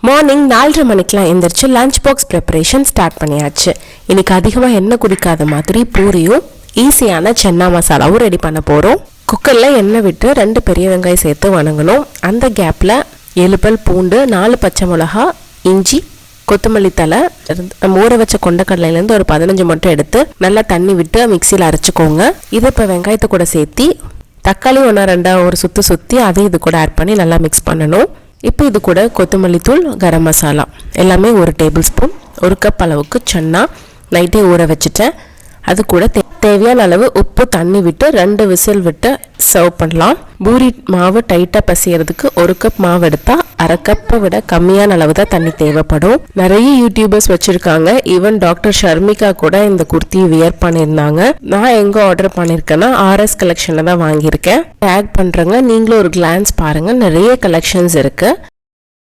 Morning 4:30 மணிக்கெலாம் எந்திரிச்சு lunch box preparation start பண்ணியாச்சு. இன்னைக்கு அதிகமாக எண்ணெய் குடிக்காத மாதிரி பூரியும் ஈஸியான சென்னா மசாலாவும் ரெடி பண்ண போகிறோம். குக்கரில் எண்ணெய் விட்டு 2 பெரிய வெங்காயம் சேர்த்து வணங்கணும். அந்த கேப்பில் 7 பல் பூண்டு, 4 பச்சை மிளகா, இஞ்சி, கொத்தமல்லி தலை, நம்ம ஊற வச்ச கொண்டக்கடலையிலேருந்து ஒரு 15 மட்டும் எடுத்து நல்லா தண்ணி விட்டு மிக்சியில் அரைச்சிக்கோங்க. இதை இப்போ வெங்காயத்தை கூட சேர்த்தி தக்காளி 1-2 ஒரு சுற்றி அதையும் இது கூட ஆட் பண்ணி நல்லா மிக்ஸ் பண்ணணும். இப்போ இது கூட கொத்தமல்லி தூள், கரம் மசாலா எல்லாமே 1 டேபிள் ஸ்பூன், 1 கப் அளவுக்கு சன்னா நைட்டே ஊற வச்சுட்டேன். அது கூட தேவையான அளவு உப்பு தண்ணி விட்டு 2 விசில் விட்டு சர்வ் பண்ணலாம். பூரி மாவு டைட்டாக பசியறதுக்கு 1 கப் மாவு எடுத்தால் 1/2 கப்பை விட கம்மியான அளவு தான் தண்ணி தேவைப்படும். நிறைய யூடியூபர்ஸ் வச்சுருக்காங்க. ஈவன் டாக்டர் ஷர்மிகா கூட இந்த குர்த்தியை வியர் பண்ணியிருந்தாங்க. நான் எங்கே ஆர்டர் பண்ணியிருக்கேன்னா RS கலெக்ஷனில் தான் வாங்கியிருக்கேன். டேக் பண்ணுறேங்க, நீங்களும் ஒரு கிளான்ஸ் பாருங்கள். நிறைய கலெக்ஷன்ஸ் இருக்குது.